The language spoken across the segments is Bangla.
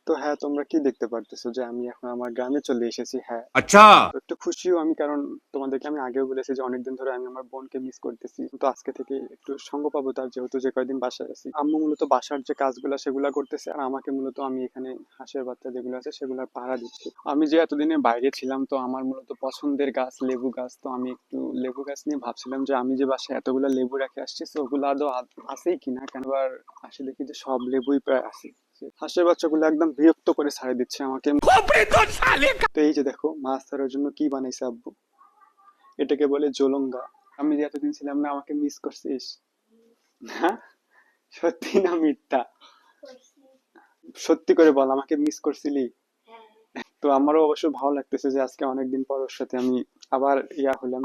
তো হ্যাঁ, তোমরা কি দেখতে পারতেছো যে আমি এখন আমার গ্রামে চলে এসেছি। হ্যাঁ, अच्छा। তো একটু খুশিও আমি, কারণ তোমাদেরকে আমি আগেও বলেছি যে অনেকদিন ধরে আমি আমার বোনকে মিস করতেছি। তো আজকে থেকে একটু সঙ্গ পাবো তার, যেহেতু যে কয়দিন বাসায় আছি। আম্মু মূলত বাসার যে কাজগুলো সেগুলা করতেছে, আর আমাকে মূলত আমি এখানে হাঁসের বাচ্চা যেগুলো আছে সেগুলোর পাহারা দিচ্ছি। আমি যে এতদিনে বাইরে ছিলাম, তো আমার মূলত পছন্দের গাছ লেবু গাছ, তো আমি একটু লেবু গাছ নিয়ে ভাবছিলাম যে আমি যে বাসায় এতগুলো লেবু রেখে আসছি, তো ওগুলো আদৌ আছেই কিনা। কেন আবার আসে দেখি যে সব লেবুই প্রায় আছে। হাঁসের বাচ্চাগুলো একদম বিরক্ত করে ছাড়ে দিচ্ছে আমাকে। তো এই যে দেখো, মাছ ধরার জন্য কি বানাইছে আব্বু, এটাকে বলে জোলঙ্গা। আমি যে এতদিন ছিলাম না, আমাকে মিস করছিস? হ্যাঁ, সত্যি না মিথ্যা? সত্যি করে বল, আমাকে মিস করছিলি? তো আমারও অবশ্য ভালো লাগতেছে যে আজকে অনেকদিন পর ওর সাথে আমি আবার হলাম।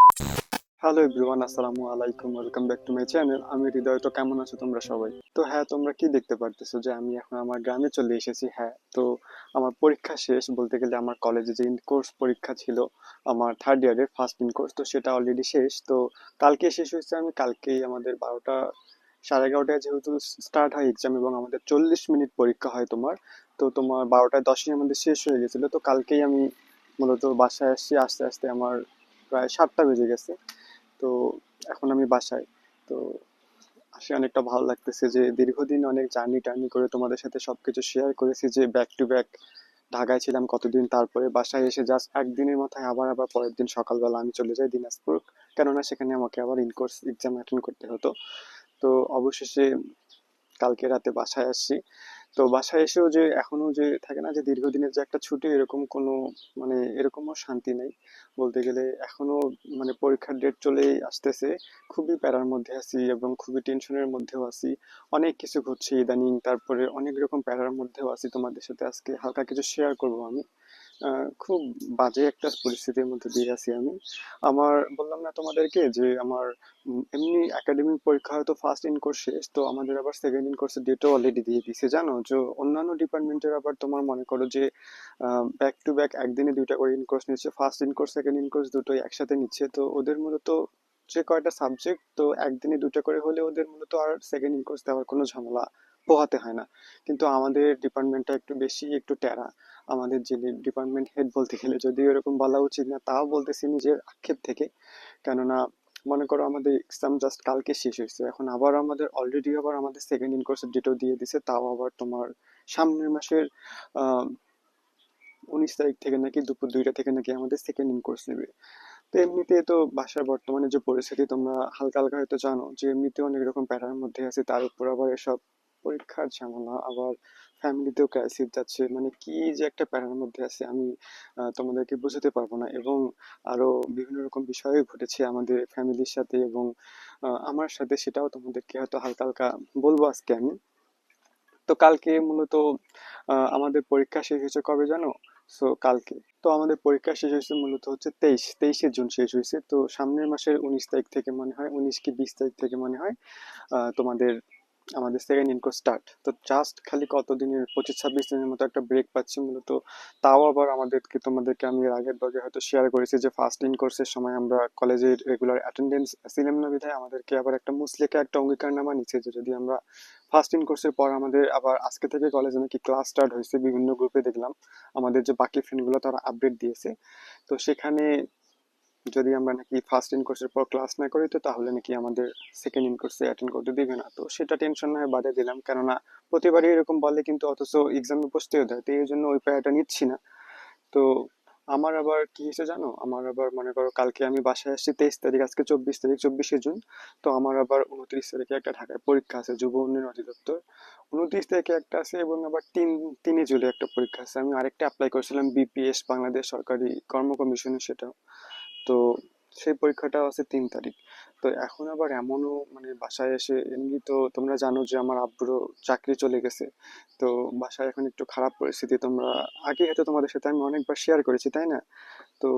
হ্যালো এভরিওয়ান, আসসালামু আলাইকুম, welcome back to my channel. আমি হৃদয়। তো কেমন আছো তোমরা সবাই? তো হ্যাঁ, তোমরা কি দেখতে পারতেছো যে আমি এখন আমার গ্রামে চলে এসেছি। হ্যাঁ, তো আমার পরীক্ষা শেষ বলতে গেলে। আমার কলেজে যে ইন কোর্স পরীক্ষা ছিল, আমার থার্ড ইয়ারের ফার্স্ট ইন কোর্স, তো সেটা অলরেডি শেষ। তো কালকে শেষ হয়েছে। আমি কালকেই আমাদের 12টা 11:30টায় যেহেতু স্টার্ট হয় এক্সাম, এবং আমাদের 40 মিনিট পরীক্ষা হয় তোমার। তো তোমার 12টা 10-ই আমাদের শেষ হয়ে গেছিল। তো কালকেই আমি মূলত বাসায় আসছি। আস্তে আস্তে আমার প্রায় 7টা বেজে গেছে। তো এখন আমি বাসায়। তো আসে অনেকটা ভালো লাগতেছে যে দীর্ঘদিন অনেক জার্নি টার্নি করে তোমাদের সাথে সবকিছু শেয়ার করেছি, যে ব্যাক টু ব্যাক ঢাকায় ছিলাম কতদিন, তারপরে বাসায় এসে জাস্ট একদিনের মাথায় আবার আবার পরের দিন সকালবেলা আমি চলে যাই দিনাজপুর। কেননা সেখানে আমাকে আবার ইনকোর্স এক্সাম অ্যাটেন্ড করতে হতো। তো অবশেষে কালকে রাতে বাসায় আসছি। তো বাসায় এসেও যে এখনো যে থাকে না যে দীর্ঘদিনের যে একটা ছুটি, এরকম কোনো মানে এরকমও শান্তি নেই বলতে গেলে। এখনো মানে পরীক্ষার ডেট চলেই আসতেছে। খুবই প্যারার মধ্যে আছি এবং খুবই টেনশনের মধ্যেও আছি। অনেক কিছু ঘটছে ইদানিং, তারপরে অনেক রকম প্যারার মধ্যেও আছি। তোমাদের সাথে আজকে হালকা কিছু শেয়ার করব আমি। খুব বাজে একটা পরিস্থিতির মধ্যে দিয়ে আছি আমি। আমার বললাম না তোমাদেরকে যে আমার এমনি একাডেমিক পরীক্ষা হয়তো ফার্স্ট ইন কোর্স শেষ, তো আমাদের আবার সেকেন্ড ইন কোর্সের ডেটও অলরেডি দিয়ে দিছে। জানো যে অন্যান্য ডিপার্টমেন্টের আবার তোমার মনে করো যে ব্যাক টু ব্যাক একদিনে দুইটা করে ইন কোর্স নিচ্ছে, first in course second in course দুটোই একসাথে নিচ্ছে। তো ওদের মূলত যে কয়টা সাবজেক্ট, তো একদিনে দুটো করে হলে ওদের মূলত আর সেকেন্ড ইন কোর্স দেওয়ার কোনো ঝামেলা পোহাতে হয় না। কিন্তু আমাদের ডিপার্টমেন্টটা একটু বেশি একটু টেরা। আমাদের যে ডিপার্টমেন্ট হেড বলতে গেলে, যদিও এরকম বলা উচিত না, তাও বলতেছি নিজের আক্ষেপ থেকে। কেননা মনে করো আমাদের এক্সাম জাস্ট কালকে শেষ হয়েছে, এখন আবার আমাদের অলরেডি আবার আমাদের সেকেন্ড ইন কোর্সের ডেটও দিয়ে দিছে, তাও আবার তোমার সামনের মাসের আহ 19 তারিখ থেকে নাকি দুপুর 2টা থেকে নাকি আমাদের সেকেন্ড ইন কোর্স নেবে। তো এমনিতে তো বাসার বর্তমানে যে পরিস্থিতি তোমরা হালকা হালকা হয়তো জানো, যে এমনিতে অনেক রকম প্যারার মধ্যে আছে, তার উপর আবার এসব পরীক্ষার ঝামেলা, আবার ফ্যামিলিতেও ক্রাইসিস যাচ্ছে, মানে কি যে একটা প্যারার মধ্যে আছে আমি তোমাদেরকে বোঝাতে পারবো না। এবং আরো বিভিন্ন রকম বিষয় ঘটেছে আমাদের ফ্যামিলির সাথে এবং আমার সাথে, সেটাও তোমাদেরকে হয়তো হালকা হালকা বলবো আজকে আমি। তো কালকে মূলত আমাদের পরীক্ষা শেষ হয়েছে কবে জানো? সো কালকে তো আমাদের পরীক্ষা শেষ হয়েছে মূলত হচ্ছে 23শে জুন শেষ হয়েছে। তো সামনের মাসের 19 তারিখ থেকে মনে হয়, 19 কি 20 তারিখ থেকে মনে হয় তোমাদের আমাদের সেকেন্ড ইন কোর্স স্টার্ট। তো জাস্ট খালি কতদিনের 25-26 দিনের মতো একটা ব্রেক পাচ্ছি মূলত। তাও আবার আমাদেরকে, তোমাদেরকে আমি এর আগের ব্লগে হয়তো শেয়ার করেছি যে ফার্স্ট ইন কোর্সের সময় আমরা কলেজের রেগুলার অ্যাটেন্ডেন্স ছিলাম না, বিধায় আমাদেরকে আবার একটা মুসলেকা একটা অঙ্গীকারনামা নিচ্ছে যে যদি আমরা ফার্স্ট ইন কোর্সের পর আমাদের আবার আজকে থেকে কলেজে নাকি ক্লাস স্টার্ট হয়েছে। বিভিন্ন গ্রুপে দেখলাম আমাদের যে বাকি ফ্রেন্ডগুলো তারা আপডেট দিয়েছে। তো সেখানে যদি আমরা নাকি ফার্স্ট ইন কোর্সের পর ক্লাস না করি, তো তাহলে নাকি আমাদের সেকেন্ড ইন কোর্সে অ্যাটেন্ড করতে দিবে না। তো সেটা টেনশন না হয় বাদে দিলাম, কেননা প্রতিবারই এরকম বলে কিন্তু অথচ এক্সামে বসতেও দেয়, তো এই জন্য ওই প্যারাটা নিচ্ছি না। তো আমার আবার কি হয়েছে জানো, আমার আবার মনে করো কালকে আমি বাসায় আসছি 23 তারিখ, আজকে 24 তারিখ, 24শে জুন। তো আমার আবার 29 তারিখে একটা ঢাকায় পরীক্ষা আছে, যুব উন্নয়ন অধিদপ্তর। 29 তারিখে একটা আছে, এবং আবার 3 জুলাই একটা পরীক্ষা আছে। আমি আরেকটা অ্যাপ্লাই করেছিলাম বিপিএস, বাংলাদেশ সরকারি কর্ম কমিশনের, সেটা। তো সেই পরীক্ষাটাও আছে 3 তারিখ। তো এখন আবার এমনও মানে বাসায় এসে, এমনি তো তোমরা জানো যে আমার আব্বুরও চাকরি চলে গেছে। তো বাসায় এখন একটু খারাপ পরিস্থিতি। তোমরা আগে হয়তো তোমাদের সাথে আমি অনেকবার শেয়ার করেছি, তাই না? তো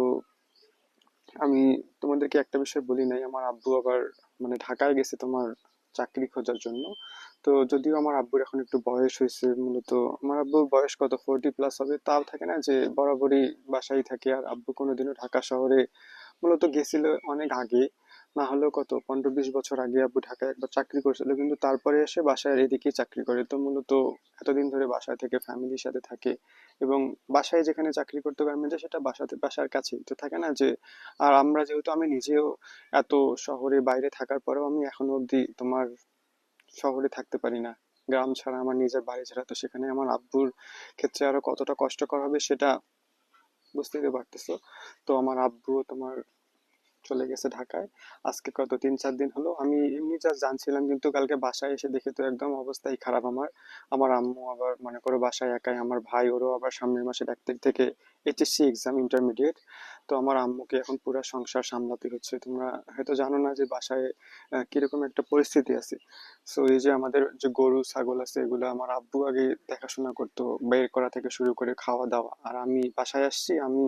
আমি তোমাদেরকে একটা বিষয় বলি নাই, আমার আব্বু আবার মানে ঢাকায় গেছে তোমার চাকরি খোঁজার জন্য। তো যদিও আমার আব্বুর এখন একটু বয়স হয়েছে, মূলত আমার আব্বুর বয়স কত 40+ হবে, তাও থাকে না যে বরাবরই বাসায় থাকে। আর আব্বু কোনোদিনও ঢাকা শহরে মূলত গেছিল অনেক আগে, না হলেও কত 15-20 বছর আগে আব্বু ঢাকায় একবার চাকরি করছিল, কিন্তু তারপরে এসে বাসায় এদিকেই চাকরি করে। তো মূলত এতদিন ধরে বাসায় থেকে ফ্যামিলির সাথে থাকে, এবং বাসায় যেখানে চাকরি করতে গার্মেন্টে সেটা বাসার কাছেই তো থাকে না যে। আর আমরা যেহেতু আমি নিজেও এত শহরে বাইরে থাকার পরেও আমি এখনো অবধি তোমার শহরে থাকতে পারি না। গ্রাম ছাড়া আমার নিজের বাড়ি ছাড়া, তো সেখানে আমার আব্বুর ক্ষেত্রে আরো কতটা কষ্টকর হবে সেটা বুঝতেই তো পারতেছো। তো আমার আব্বু তোমার চলে গেছে ঢাকায়। আজকে কত 3-4 দিন হলো। আমি এমনি জাস্ট জানছিলাম, কিন্তু কালকে বাসায় এসে দেখে তো একদম অবস্থাই খারাপ আমার। আমার আম্মু আবার মনে করো বাসায় একাই, আমার ভাই ওরও আবার সামনের মাসের 1 তারিখ থেকে এইচএসসি এক্সাম, ইন্টারমিডিয়েট। তো আমার আম্মুকে এখন পুরো সংসার সামলাতে হচ্ছে। তোমরা হয়তো জানো না যে বাসায় কিরকম একটা পরিস্থিতি আছে। সো এই যে আমাদের যে গরু ছাগল আছে, এগুলো আমার আব্বু আগে দেখাশোনা করতো, বের করা থেকে শুরু করে খাওয়া দাওয়া। আর আমি বাসায় আসছি, আমি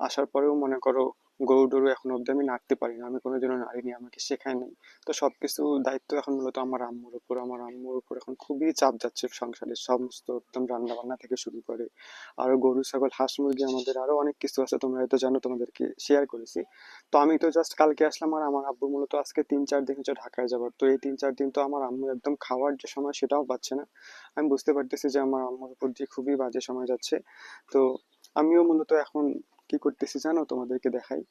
আসার পরেও মনে করো গরু টরু এখনো অব্দি আমি নাড়তে পারি না, আমি কোনোদিনও নাড়িনি, আমাকে শেখায় নাই। তো সবকিছু দায়িত্ব এখন মূলত আমার আম্মুর উপর। আমার আম্মুর উপর এখন খুবই চাপ যাচ্ছে সংসারের সমস্ত, একদম রান্না বান্না থেকে শুরু করে আরো গরু ছাগল হাঁস মুরগি, আমাদের আরো অনেক কিছু আছে, তোমরা হয়তো জানো, তোমাদেরকে শেয়ার করেছি। তো আমি তো জাস্ট কালকে আসলাম, আর আমার আব্বু মূলত আজকে 3-4 দিন হচ্ছে ঢাকায় যাবার। তো এই 3-4 দিন তো আমার আম্মু একদম খাওয়ার যে সময় সেটাও পাচ্ছে না। আমি বুঝতে পারতেছি যে আমার আম্মুর উপর দিয়ে খুবই বাজে সময় যাচ্ছে। তো আমিও মূলত এখন কি করতেছি জানো, তোমাদেরকে দেখাই।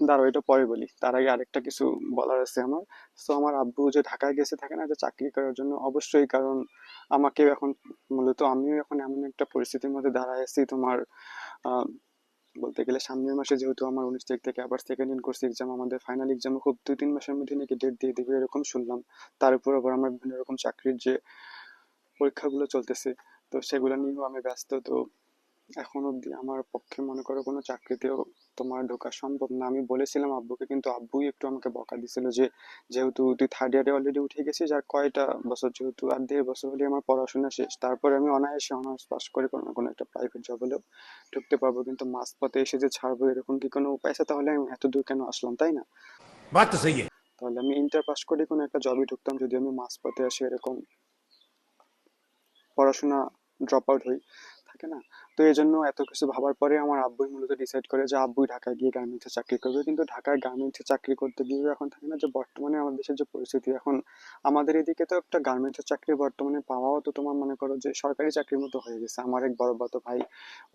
দাঁড়াও, এটা পরে বলি, তার আগে আরেকটা কিছু বলার আছে আমার। তো আমার আব্বু যে ঢাকায় গেছে থাকে না যে চাকরি করার জন্য, অবশ্যই কারণ আমাকে এখন মূলত আমিও এখন এমন একটা পরিস্থিতির মধ্যে দাঁড়ায় আছি তোমার। আহ, বলতে গেলে সামনের মাসে যেহেতু আমার 19 তারিখ থেকে আবার সেকেন্ড ইন কোর্স এক্সাম, আমাদের ফাইনাল এক্সাম খুব 2-3 মাসের মধ্যে নাকি ডেট দিয়ে দিবে এরকম শুনলাম। তার উপর আবার আমার বিভিন্ন রকম চাকরির যে পরীক্ষাগুলো চলতেছে, তো সেগুলো নিয়েও আমি ব্যস্ত। তো এখন অব্দি আমার পক্ষে মনে করো কোনো চাকরিতেও তোমার ঢোকা সম্ভব না। আমি বলেছিলাম আব্বুকে, কিন্তু আব্বুই একটু আমাকে বকা দিছিল যে যেহেতু তুই থার্ড ইয়ারে অলরেডি উঠে গেছিস, আর কয়টা বছর, যেহেতু আর 1.5 বছর হলে আমার পড়াশোনা শেষ, তারপরে আমি অনায়াসে অনার্স পাস করে কোনো না কোনো একটা প্রাইভেট জব হলেও ঢুকতে পারবো। কিন্তু মাঝপথে এসে যে ছাড়বো এরকম কি কোনো উপায় আছে? তাহলে আমি এত দূর কেন আসলাম, তাই না? बात तो सही है। তাহলে আমি ইন্টার পাস করে কোনো একটা জবই ঢুকতাম, যদি আমি মাঝপথে এসে এরকম পড়াশোনা ড্রপ আউট হই, থাকে না। তো এই জন্য এত কিছু ভাবার পরে আমার আব্বুই মূলত ডিসাইড করে যে আব্বুই ঢাকায় গিয়ে গার্মেন্টসে চাকরি করবে। কিন্তু ঢাকায় গার্মেন্টসে চাকরি করতে গিয়ে এখন থাকে না যে বর্তমানে আমাদের দেশের যে পরিস্থিতি এখন, আমাদের এদিকে তো একটা গার্মেন্টসের চাকরি বর্তমানে পাওয়াও তো তোমার মনে করো যে সরকারি চাকরির মতো হয়ে গেছে। আমার এক বড় ভাই,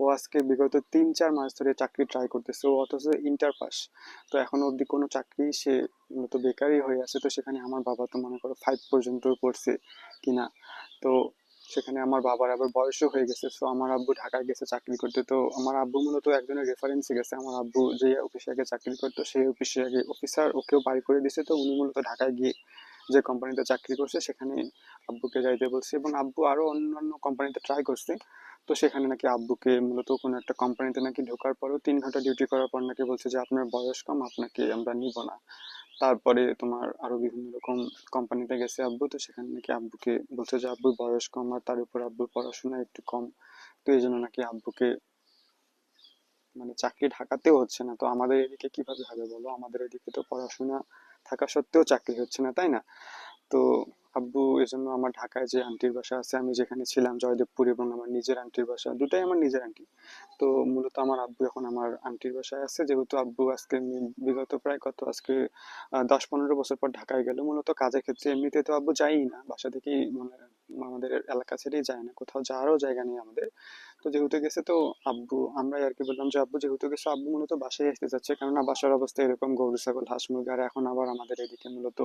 ও আজকে বিগত 3-4 মাস ধরে চাকরি ট্রাই করতেছে, ও অথচ ইন্টার পাস। তো এখনো অবধি কোনো চাকরি সে মূলত বেকারই হয়ে আছে। তো সেখানে আমার বাবা তো মনে করো 5 পর্যন্ত পড়ছে কিনা। তো সেখানে আমার বাবার আবার বয়সও হয়ে গেছে। তো আমার আব্বু ঢাকায় গেছে চাকরি করতে। তো আমার আব্বু মূলত একজনের রেফারেন্সে গেছে। আমার আব্বু যে অফিসে আগে চাকরি করতো সেই অফিসে আগে অফিসার ওকেও বাড়ি করে দিছে। তো উনি মূলত ঢাকায় গিয়ে যে কোম্পানিতে চাকরি করছে সেখানে আব্বুকে যাইতে বলছে, এবং আব্বু আরো অন্যান্য কোম্পানিতে ট্রাই করছে। তো সেখানে নাকি আব্বুকে মূলত কোনো একটা কোম্পানিতে নাকি ঢোকার পরেও 3 ঘন্টা ডিউটি করার পর নাকি বলছে যে আপনার বয়স কম, আপনাকে আমরা নিব না। তারপরে তোমার আরো বিভিন্ন রকম কোম্পানিতে গেছে আব্বু। তো সেখানে নাকি আব্বুকে বলছে যে আব্বুর বয়স কম, আর তার উপর আব্বুর পড়াশোনা একটু কম। তো এই জন্য নাকি আব্বুকে মানে চাকরি ঢাকাতেও হচ্ছে না। তো আমাদের এদিকে কিভাবে হবে বলো? আমাদের এদিকে তো পড়াশোনা থাকা সত্ত্বেও চাকরি হচ্ছে না, তাই না? তো আব্বু এজন্য আমার ঢাকায় যে আন্টির বাসা আছে, আমি যেখানে ছিলাম জয়দেবপুর, এবং আমার নিজের আন্টির বাসা, দুটাই আমার নিজের আন্টি। তো মূলত আমার আব্বু এখন আমার আন্টির বাসায় আছে, যেহেতু আব্বু আজকে বিগত প্রায় কত আজকে 10-15 বছর পর ঢাকায় গেল মূলত কাজের ক্ষেত্রে। এমনিতে তো আব্বু যায়ই না, বাসা থেকেই মানে আমাদের এলাকা ছেড়েই যায় না, কোথাও যাওয়ারও জায়গা নেই আমাদের। তো যেহেতু গেছে, তো আব্বু আমরাই আর কি বললাম যে আব্বু যেহেতু গেছে, আব্বু মূলত বাসায় আসতে চাচ্ছে, কেননা বাসার অবস্থা এরকম, গরু ছাগল হাঁস মুরগি। আর এখন আবার আমাদের এদিকে মূলত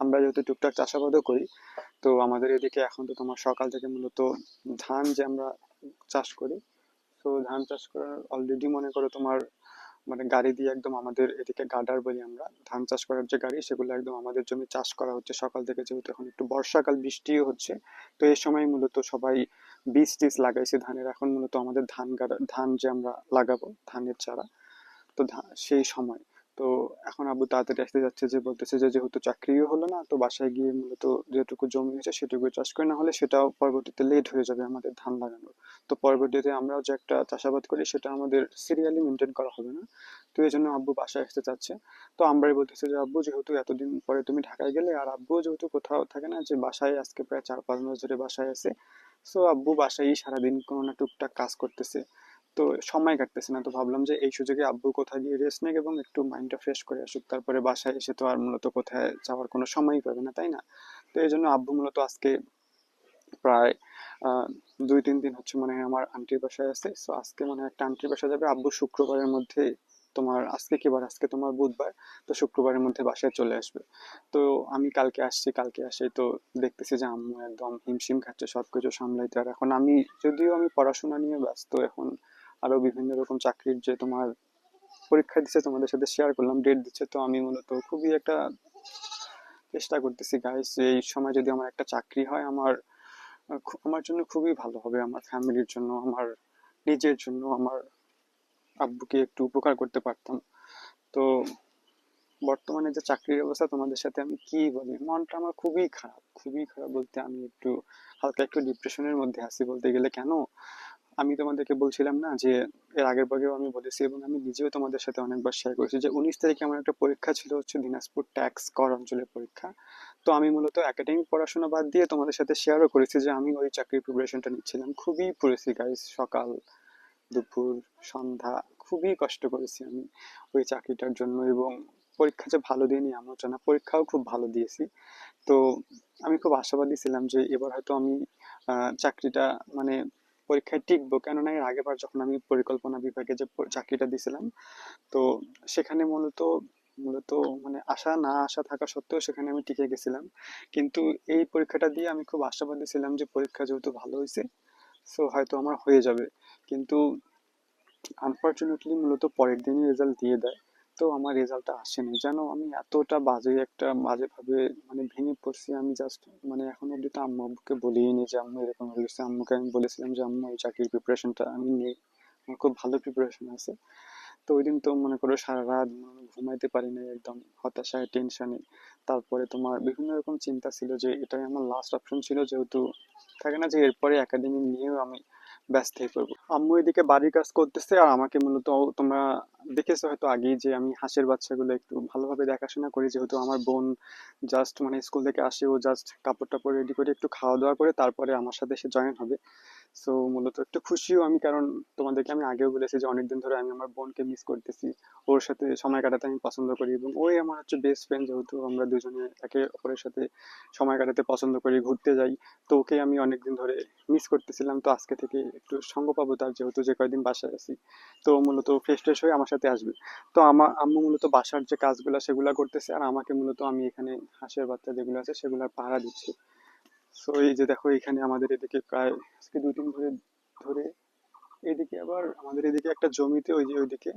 আমরা যেহেতু টুকটাক চাষাবাদও করি, তো আমাদের এদিকে এখন তো তোমার সকাল থেকে মূলত ধান যে আমরা চাষ করি, তো ধান চাষ করার অলরেডি মনে করো তোমার মানে গাড়ি দিয়ে একদম আমাদের এদিকে গাডার বলি আমরা, ধান চাষ করার যে গাড়ি, সেগুলো একদম আমাদের জমি চাষ করা হচ্ছে সকাল থেকে। যেহেতু এখন একটু বর্ষাকাল, বৃষ্টিও হচ্ছে, তো এই সময় মূলত সবাই বীজ টিজ লাগাইছে ধানের। এখন মূলত আমাদের ধান যে আমরা লাগাবো ধানের চারা, তো সেই সময়। তো এখন আব্বু তাড়াতাড়ি আসতে যাচ্ছে, যে বলতেছে যে যেহেতু চাকরিও হলো না, তো বাসায় গিয়ে মূলত যেটুকু জমি হয়েছে সেটুকু চাষ করে, না হলে সেটাও পরবর্তীতে লেট হয়ে যাবে আমাদের ধান লাগানোর। তো পরবর্তীতে আমরাও যে একটা চাষাবাদ করি সেটা আমাদের সিরিয়ালি মেনটেন করা হবে না। তো এই জন্য আব্বু বাসায় আসতে চাচ্ছে। তো আমরাই বলতেছে যে আব্বু যেহেতু এতদিন পরে তুমি ঢাকায় গেলে, আর আব্বু যেহেতু কোথাও থাকে না, যে বাসায় আজকে প্রায় 4-5 মাস ধরে বাসায় আছে। সো আব্বু বাসায় সারাদিন কোনো না টুকটাক কাজ করতেছে। তো সময় কাটতেছে না, তো ভাবলাম যে এই সুযোগে আব্বু কোথায় গিয়ে রেস্ট নেক এবং একটু মাইন্ডটা ফ্রেশ করে আসুক, তারপরে বাসায় এসে তো আর মূলত কোথায় যাওয়ার কোনো সময়ই পাবে না, তাই না? তো এই জন্য আব্বু মূলত আজকে প্রায় 2-3 দিন হচ্ছে মনে হয় আমার আন্টির বাসায় আছে। সো আজকে মনে হয় একটা আন্টির বাসায় যাবে আব্বু শুক্রবারের মধ্যে। তোমার আজকে কি বার? আজকে তোমার বুধবার। তো শুক্রবারের মধ্যে বাসায় চলে আসবে। তো আমি কালকে আসছি, কালকে আসে তো দেখতেছি যে আম্মু একদম হিমশিম খাচ্ছে সবকিছু সামলাইতে। আর এখন আমি, যদিও আমি পড়াশোনা নিয়ে ব্যস্ত এখন, আরো বিভিন্ন রকম চাকরির যে তোমার পরীক্ষা দিচ্ছে তোমাদের সাথে শেয়ার করলাম, ডেট দিচ্ছে, তো আমি মূলত খুবই একটা চেষ্টা করতেছি গাইস, এই সময় যদি আমার একটা চাকরি হয় আমার আমার জন্য খুবই ভালো হবে, আমার ফ্যামিলির জন্য, আমার নিজের জন্য, আমার আব্বুকে একটু উপকার করতে পারতাম। তো বর্তমানে যে চাকরির অবস্থা তোমাদের সাথে আমি কি বলি, মনটা আমার খুবই খারাপ, খুবই খারাপ বলতে আমি একটু হালকা একটু ডিপ্রেশনের মধ্যে আছি বলতে গেলে। কেন? আমি তোমাদেরকে বলছিলাম না যে এর আগের বারেও আমি বলেছি এবং আমি নিজেও তোমাদের সাথে অনেকবার শেয়ার করেছি যে 19 তারিখে আমার একটা পরীক্ষা ছিল হচ্ছে দিনাজপুর ট্যাক্স কর অঞ্চলের পরীক্ষা। তো আমি মূলত একাডেমিক পড়াশোনা বাদ দিয়ে তোমাদের সাথে শেয়ারও করেছি যে আমি ওই চাকরির প্রিপারেশনটা নিচ্ছিলাম, খুবই পড়েছি গাইস, সকাল দুপুর সন্ধ্যা খুবই কষ্ট করেছি আমি ওই চাকরিটার জন্য। এবং পরীক্ষা যে ভালো দিইনি এমন না, পরীক্ষাও খুব ভালো দিয়েছি। তো আমি খুব আশাবাদী ছিলাম যে এবার হয়তো আমি চাকরিটা মানে পরীক্ষায় টিকবো, কেননা এর আগের বার যখন আমি পরিকল্পনা বিভাগে যে চাকরিটা দিয়েছিলাম, তো সেখানে মূলত মূলত মানে আশা না আশা থাকা সত্ত্বেও সেখানে আমি টিকে গেছিলাম। কিন্তু এই পরীক্ষাটা দিয়ে আমি খুব আশাবাদী ছিলাম যে পরীক্ষা যেহেতু ভালো হয়েছে, সো হয়তো আমার হয়ে যাবে। কিন্তু আনফরচুনেটলি মূলত পরের দিনই রেজাল্ট দিয়ে দেয়। তো আমার রেজাল্টটা আসেনি, জানো আমি এতটা বাজে একটা বাজে ভাবে মানে ভেঙে পড়ছি। আমি জাস্ট মানে এখন অব্দি তো আম্মু আব্বুকে বলিনি যে আম্মু এরকম হয়েছে। আম্মুকে আমি বলেছিলাম যে আম্মু এই চাকরির প্রিপারেশনটা আমি নেই, আমার খুব ভালো প্রিপারেশন আছে। তো ওই দিন তো মনে করো সারা রাত ঘুমাইতে পারি নাই, একদম হতাশায় টেনশনে। তারপরে তোমার বিভিন্ন রকম চিন্তা ছিল যে এটাই আমার লাস্ট অপশন ছিল, যেহেতু থাকে না যে এরপরে একাডেমি নিয়েও আমি ব্যস্ত হয়ে পড়বো। আম্মু এদিকে বাড়ির কাজ করতেছে আর আমাকে মূলত, তোমরা দেখেছো হয়তো আগেই যে আমি হাঁসের বাচ্চাগুলো একটু ভালোভাবে দেখাশোনা করি, যেহেতু আমার বোন জাস্ট মানে স্কুল থেকে আসে, ও জাস্ট কাপড় টাপড় রেডি করে একটু খাওয়া দাওয়া করে তারপরে আমার সাথে সে জয়েন হবে। সো মূলত একটু খুশিও আমি, কারণ তোমাদেরকে আমি আগেও বলেছি যে অনেকদিন ধরে আমি আমার বোনকে মিস করতেছি, ওর সাথে সময় কাটাতে আমি পছন্দ করি এবং ওই আমার হচ্ছে বেস্ট ফ্রেন্ড, যেহেতু আমরা দুজনে একে অপরের সাথে সময় কাটাতে পছন্দ করি, ঘুরতে যাই। তো ওকে আমি অনেকদিন ধরে মিস করতেছিলাম, তো আজকে থেকে একটু সঙ্গ পাবো তার, যেহেতু যে কয়দিন বাসায় আছি। তো মূলত ফ্রেশ ট্রেশ হয়ে আমার সাথে আসবে। তো আমার আম্মু মূলত বাসার যে কাজগুলো সেগুলা করতেছে আর আমাকে মূলত, আমি এখানে হাঁসের বাচ্চা যেগুলো আছে সেগুলোর পাহারা দিচ্ছি। সো এই যে দেখো এখানে আমাদের এদিকে প্রায় আজকে 2 দিন ধরে ধরে এদিকে আবার আমাদের এদিকে একটা জমিতে ওই যে ওইদিকে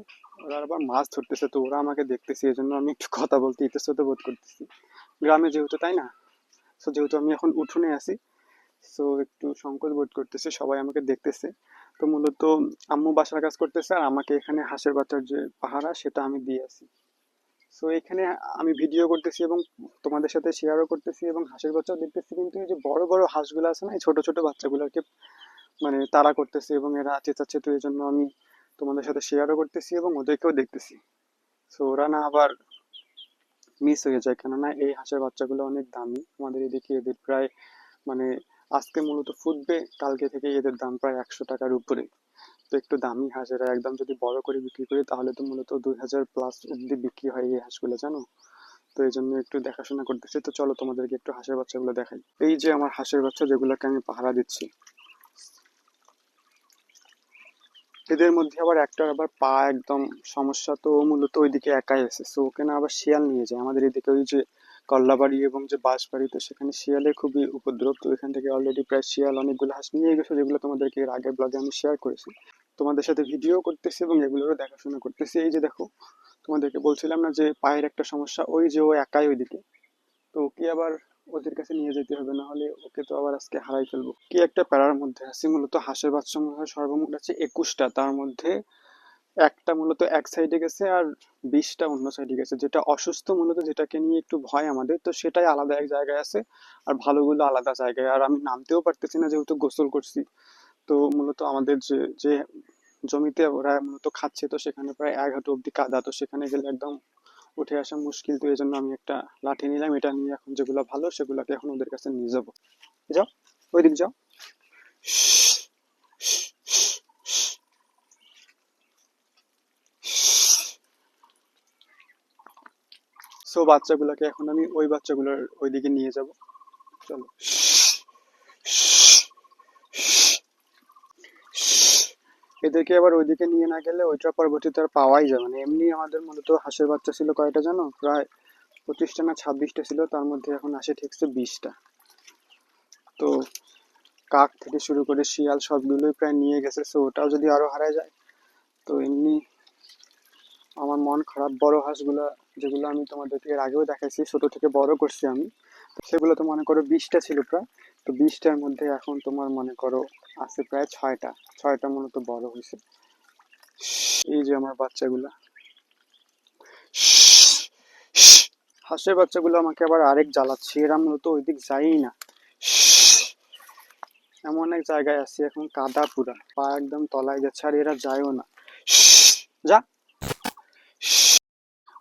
ওরা আবার মাছ ধরতেছে, তো ওরা আমাকে দেখতেছে, এই জন্য আমি একটু কথা বলতে ইতস্তত বোধ করতেছি, গ্রামে যেহেতু, তাই না? সো যেহেতু আমি এখন উঠোনে আছি, সো একটু সংকোচ বোধ করতেছে, সবাই আমাকে দেখতেছে। তো মূলত আম্মু বাসার কাজ করতেছে আর আমাকে এখানে হাঁসের বাচ্চার যে পাহারা সেটা আমি দিয়ে আছি। সো এখানে আমি ভিডিও করতেছি এবং তোমাদের সাথে শেয়ারও করতেছি এবং হাঁসের বাচ্চাও দেখতেছি, কিন্তু এই যে বড় বড় হাঁসগুলো আছে না, এই ছোট ছোট বাচ্চাগুলোকে মানে তাড়া করতেছে এবং এরা চেঁচাচ্ছে, তো এই জন্য আমি তোমাদের সাথে শেয়ারও করতেছি এবং ওদেরকেও দেখতেছি। সো ওরা না আবার মিস হয়ে যায়, কেননা এই হাঁসের বাচ্চাগুলো অনেক দামি আমাদের এদিকে, এদের প্রায় মানে আজকে মূলত ফুটবে, কালকে থেকে এদের দাম প্রায় 100 টাকার উপরে। তো একটু দামি হাঁস, এরা একদম যদি বড় করে বিক্রি করি তাহলে তো মূলত 2000+ অব্দি বিক্রি হয় এই হাঁসগুলো, জানো? তো এই জন্য একটু দেখাশোনা করতেছি। তো চলো তোমাদেরকে একটু হাঁসের বাচ্চাগুলো দেখাই। এই যে আমার হাঁসের বাচ্চা যেগুলোকে আমি পাহারা দিচ্ছি, এদের মধ্যে আবার একটার আবার পা একদম সমস্যা, তো ও মূলত ওইদিকে একাই আছে। সো ওকে না আবার শিয়াল নিয়ে যায় আমাদের এদিকে, ওই যে কল্লাবাড়ি এবং যে বাঁশবাড়ি, তো সেখানে শিয়ালের খুবই উপদ্রব। তো এখান থেকে অলরেডি প্রায় শিয়াল অনেকগুলো হাঁস নিয়ে গেছে, যেগুলো তোমাদেরকে এর আগের ব্লগে আমি শেয়ার করেছি। তোমাদের সাথে ভিডিও করতেছি এবং এগুলোরও দেখাশোনা করতেছি। এই যে দেখো, তোমাদেরকে বলছিলাম না যে পায়ের একটা সমস্যা, ওই যে ও একাই ওইদিকে। তো ওকে আবার ওদের কাছে নিয়ে যেতে হবে, না হলে ওকে তো আবার আজকে হারাই ফেলবো। কি একটা প্যারার মধ্যে আছি। মূলত হাঁসের বাচ্চা মনে হয় সর্বমোট আছে 21টা, তার মধ্যে একটা মূলত এক সাইডে গেছে আর 20টা অন্য সাইডে গেছে। যেটা অসুস্থ মূলত, যেটাকে নিয়ে একটু ভয় আমাদের, তো সেটাই আলাদা এক জায়গায় আছে আর ভালোগুলো আলাদা জায়গায়। আর আমি নামতেও পারতেছি না যেহেতু গোসল করছি। তো মূলত আমাদের যে যে জমিতে ওরা মূলত খাচ্ছে, তো সেখানে প্রায় 1 হাঁটু অব্দি কাদা, তো সেখানে গেলে একদম উঠে আসা মুশকিল। তো এই জন্য আমি একটা লাঠি নিলাম, এটা নিয়ে এখন যেগুলো ভালো সেগুলোকে এখন ওদের কাছে নিয়ে যাবো। যাও, ওই দিক যাও। সো বাচ্চাগুলোকে এখন আমি ওই বাচ্চাগুলোর ওইদিকে নিয়ে যাব। চলো। এদেরকে আবার ওইদিকে নিয়ে না গেলে ওইটা পরবর্তীতে আর পাওয়াই যাবে না। এমনি আমাদের মূলত হাঁসের বাচ্চা ছিল কয়টা জানো? প্রায় 25টা না 26টা ছিল, তার মধ্যে এখন আসে ঠিকছে 20টা। তো কাক থেকে শুরু করে শিয়াল সবগুলোই প্রায় নিয়ে গেছে, সো ওটাও যদি আরো হারায় যায় তো এমনি আমার মন খারাপ। বড় হাঁসগুলা যেগুলো আমি তোমাদেরকে এর আগেও দেখাইছি, ছোট থেকে বড় করছি আমি, তো সেগুলো তো মনে করো 20টা ছিল প্রায়। তো 20টার মধ্যে এখন তোমার মনে করো আছে প্রায় 6টা। 6টা মূলত বড় হয়েছে। এই যে আমার বাচ্চাগুলা, হাঁসের বাচ্চাগুলো আমাকে আবার আরেক জ্বালাচ্ছে, এরা মূলত ওই দিক যায়ই না। এমন এক জায়গায় আছি এখন, কাদা পুরা, পা একদম তলায় যাচ্ছে, আর এরা যায়ও না। যা।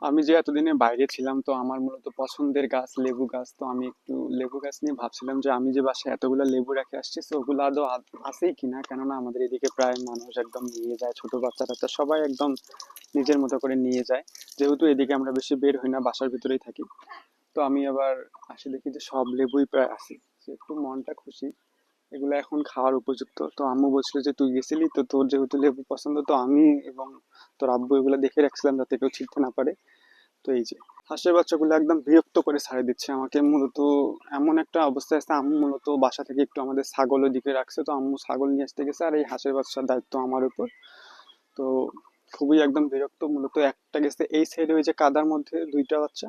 আমি যে এতদিনে বাইরে ছিলাম, তো আমার মূলত পছন্দের গাছ লেবু গাছ, তো আমি একটু লেবু গাছ নিয়ে ভাবছিলাম যে আমি যে বাসায় এতগুলো লেবু রেখে আসছি, তো ওগুলো আদৌ আছেই কিনা, কেননা আমাদের এদিকে প্রায় মানুষ একদম নিয়ে যায়, ছোট বাচ্চা টাচ্চা সবাই একদম নিজের মতো করে নিয়ে যায়। যেহেতু এদিকে আমরা বেশি বের হই না, বাসার ভিতরেই থাকি, তো আমি আবার আসে দেখি যে সব লেবুই প্রায় আছে। তো একটু মনটা খুশি, এগুলো এখন খাওয়ার উপযুক্ত। তো আম্মু বলছিল যে তুই গেছিলি, তো তোর যেহেতু লেবু পছন্দ, তো আমি এবং তোর আব্বু এগুলো দেখে রাখছিলাম যাতে কেউ ছিঁড়তে না পারে। তো এই যে হাঁসের বাচ্চাগুলো একদম বিরক্ত করে ছাড়ে দিচ্ছে আমাকে। মূলত এমন একটা অবস্থায় আছে, আম্মু মূলত বাসা থেকে একটু আমাদের ছাগলের দিকে রাখছে, তো আম্মু ছাগল নিয়ে আসতে গেছে, আর এই হাঁসের বাচ্চার দায়িত্ব আমার উপর। তো খুবই একদম বিরক্ত। মূলত একটা গেছে এই সাইডে ওই যে কাদার মধ্যে 2টা বাচ্চা,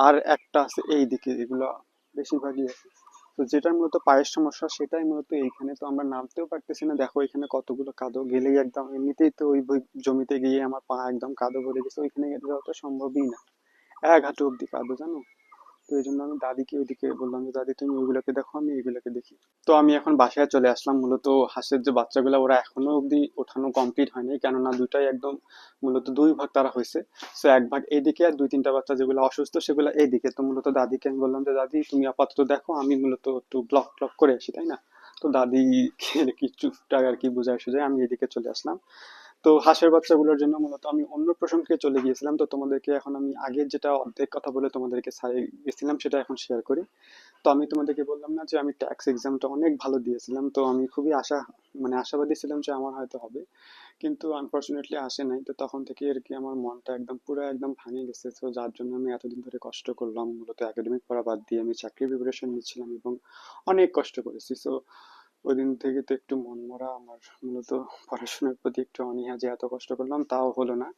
আর একটা আছে এই দিকে, এগুলো বেশিরভাগই আছে। তো যেটার মূলত পায়ের সমস্যা সেটাই মূলত এইখানে, তো আমরা নামতেও পারতেছি না। দেখো এখানে কতগুলো কাদো, গেলেই একদম এমনিতেই তো ওই জমিতে গিয়ে আমার পা একদম কাদো ভরে গেছে, ওইখানে যাওয়া তো সম্ভবই না। 1 হাঁটু অব্দি কাদো জানো। তো এই জন্য আমি দাদিকে ওইদিকে বললাম যে দাদি তুমি ওইগুলোকে দেখো, আমি এগুলোকে দেখি। তো আমি এখন বাসায় চলে আসলাম। মূলত হাঁসের যে বাচ্চাগুলো ওরা এখনো অব্দি ওঠানো কমপ্লিট হয়নি, কেননা দুটাই একদম মূলত 2 ভাগ তারা হয়েছে। সো 1 ভাগ এইদিকে, আর 2-3টা বাচ্চা যেগুলো অসুস্থ সেগুলো এইদিকে। তো মূলত দাদিকে আমি বললাম যে দাদি তুমি আপাতত দেখো, আমি মূলত একটু ব্লক টক করে আসি, তাই না? তো দাদি কিছুটা আর কি বোঝায় সুঝায় আমি এদিকে চলে আসলাম। তো হাঁসের বাচ্চাগুলোর জন্য মূলত আমি অন্য প্রসঙ্গে চলে গিয়েছিলাম। তো তোমাদেরকে এখন আমি আগের যেটা অর্ধেক কথা বলে তোমাদেরকে ছাড়ে গেছিলাম সেটা এখন শেয়ার করি। তো আমি তোমাদেরকে বললাম না যে আমি ট্যাক্স এক্সামটা অনেক ভালো দিয়েছিলাম, তো আমি খুবই আশাবাদী ছিলাম যে আমার হয়তো হবে, কিন্তু আনফরচুনেটলি আসে নাই। তো তখন থেকে আর কি আমার মনটা একদম পুরো একদম ভাঙে গেছে। তো যার জন্য আমি এতদিন ধরে কষ্ট করলাম, মূলত একাডেমিক পড়া বাদ দিয়ে আমি চাকরির প্রিপারেশন নিচ্ছিলাম এবং অনেক কষ্ট করেছি। সো ওই দিন থেকে তো একটু মন মরা আমার, মূলত পড়াশোনার প্রতি একটু অনীহা, যে এত কষ্ট করলাম তাও হলো না।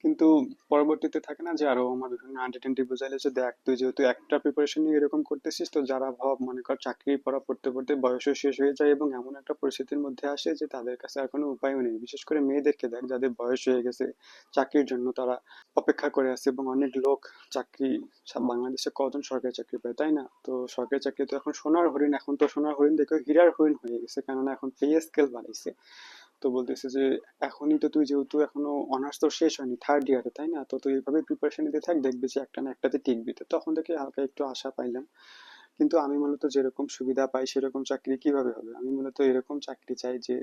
কিন্তু পরবর্তীতে থাকে না যে আরো আমার বিভিন্ন আন্টি টেন্টি বুঝাইলে যে দেখ তুই যেহেতু একটা প্রিপারেশন নিয়ে এরকম করতেছিস, তো যারা ভাব মনে কর চাকরি পড়া পড়তে পড়তে বয়সও শেষ হয়ে যায় এবং এমন একটা পরিস্থিতির মধ্যে আসে যে তাদের কাছে আর কোনো উপায়ও নেই, বিশেষ করে মেয়েদেরকে দেখ যাদের বয়স হয়ে গেছে, চাকরির জন্য তারা অপেক্ষা করে আছে, এবং অনেক লোক চাকরি, বাংলাদেশে কজন সরকারি চাকরি পায়, তাই না? তো সরকারি চাকরি তো এখন সোনার হরিণ, এখন তো সোনার হরিণ দেখে হীরার হরিণ হয়ে গেছে, কেননা এখন পে স্কেল বাড়াইছে। তো বলতেছে যে এখনই তো তুই যেহেতু এখনো অনার্স তো শেষ হয়নি, থার্ড ইয়ারে, তাই না? তো তুই এইভাবে প্রিপারেশন নিতে থাক, দেখবি যে একটা না একটাতে টিকবি। তো তখন থেকে হালকা একটু আশা পাইলাম। কিন্তু আমি মূলত যেরকম সুবিধা পাই সেরকম চাকরি কিভাবে হবে? আমি মূলত এরকম চাকরি চাই যে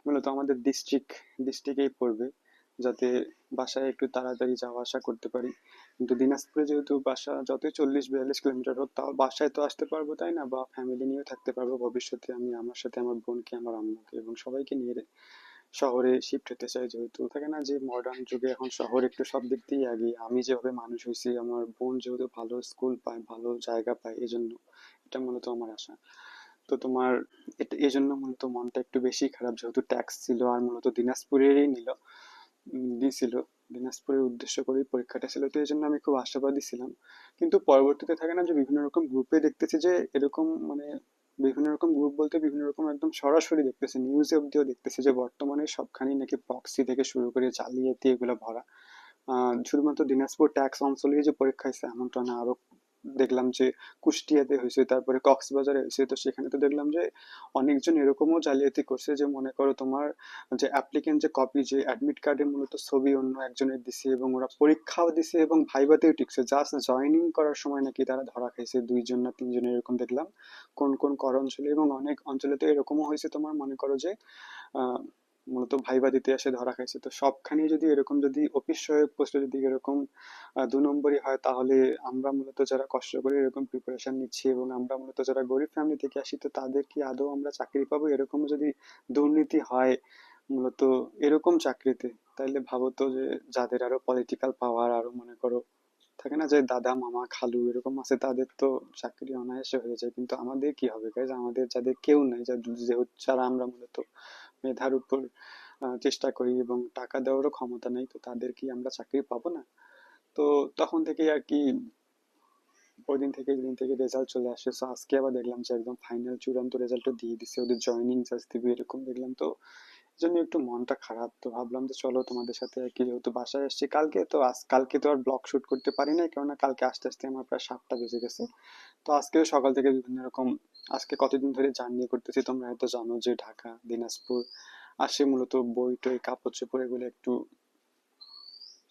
মূলত আমাদের ডিস্ট্রিক্টেই পড়বে, যাতে বাসায় একটু তাড়াতাড়ি যাওয়া আসা করতে পারি। কিন্তু দিনাজপুরে যেহেতু বাসা যতই 40-42 কিলোমিটার হোক, তাও বাসায় তো আসতে পারবো, তাই না? বা ফ্যামিলি নিয়েও থাকতে পারবো ভবিষ্যতে। আমি আমার সাথে আমার বোনকে, আমার আম্মুকে এবং সবাইকে নিয়ে শহরে শিফট হতে চাই, যেহেতু থাকে না যে মডার্ন যুগে এখন শহর একটু সব দিক দিয়ে আগে। আমি যেভাবে মানুষ হয়েছি, আমার বোন যেহেতু ভালো স্কুল পায়, ভালো জায়গা পায়, এজন্য এটা মূলত আমার আশা। তো তোমার এটা এই জন্য মূলত মনটা একটু বেশি খারাপ, যেহেতু ট্যাক্স ছিল আর মূলত দিনাজপুরেরই দিছিল, দিনাজপুরের উদ্দেশ্য করেই পরীক্ষাটা ছিল, তো এই জন্য আমি খুব আশাবাদী ছিলাম। কিন্তু পরবর্তীতে থাকে না যে বিভিন্ন রকম গ্রুপে দেখতেছি যে এরকম বিভিন্ন রকম গ্রুপ বলতে বিভিন্ন রকম একদম সরাসরি দেখতেছি, নিউজে অব্দিও দেখতেছি যে বর্তমানে সবখানেই নাকি প্রক্সি থেকে শুরু করে জালিয়াতি এগুলো ভরা। শুধুমাত্র দিনাজপুর ট্যাক্স অঞ্চলেই যে পরীক্ষা হয়েছে এমনটা না, আরো দেখলাম যে কুষ্টিয়াতে হয়েছে, তারপরে কক্সবাজারে হয়েছে। তো সেখানে তো দেখলাম যে অনেকজন এরকমও জালিয়াতি করছে, যে মনে করো তোমার যে অ্যাপ্লিকেন্ট যে কপি, যে অ্যাডমিট কার্ডে মূলত ছবি অন্য একজনের দিছে, এবং ওরা পরীক্ষাও দিছে এবং ভাইভাতেও টিকছে, জাস্ট জয়েনিং করার সময় নাকি তারা ধরা খাইছে 2জন না 3জন এরকম দেখলাম কোন কোন কর অঞ্চলে। এবং অনেক অঞ্চলে তো এরকমও হয়েছে তোমার মনে করো যে মূলত ভাইবা দিতে এসে ধরা খাইছে। তো সবখানে যদি এরকম, যদি অফিস সহায়ক পোস্টে যদি এরকম 2 নম্বরই হয়, তাহলে আমরা মূলত যারা কষ্ট করে এরকম প্রিপারেশন নিচ্ছি এবং আমরা মূলত যারা গরিব ফ্যামিলি থেকে আসি, তো তাদের কি আদৌ আমরা চাকরি পাবো? এরকম যদি দুর্নীতি হয় মূলত এরকম চাকরিতে, তাইলে ভাবো তো যে যাদের আরো পলিটিক্যাল পাওয়ার, আরো মনে করো থাকে না যে দাদা মামা খালু এরকম আছে, তাদের তো চাকরি অনায়াসে হয়ে যায়। কিন্তু আমাদের কি হবে গাইজ? আমাদের যাদের কেউ নাই, যারা আমরা মূলত মেধার উপর চেষ্টা করি এবং টাকা দেওয়ারও ক্ষমতা নেই, তো তাদের কি আমরা চাকরি পাবো না? তো তখন থেকে আর কি, ওই দিন থেকে যেদিন থেকে রেজাল্ট চলে আসে, তো আজকে আবার দেখলাম যে একদম ফাইনাল চূড়ান্ত রেজাল্টটা দিয়ে দিছে, ওদের জয়নিং জাস্ট দিবে এরকম দেখলাম। তো এই জন্য একটু মনটা খারাপ। তো ভাবলাম যে চলো তোমাদের সাথে আর কি, যেহেতু বাসায় আসছি কালকে, তো কালকে তো আর ব্লগ শুট করতে পারি নাই, কেননা কালকে আসতে আসতে আমার প্রায় 7টা বেজে গেছে। তো আজকেও সকাল থেকে বিভিন্ন রকম, আজকে কতদিন ধরে জার্নি করতেছি তোমরা হয়তো জানো, যে ঢাকা দিনাজপুর আসে মূলত বই টই কাপড় চোপড় এগুলো একটু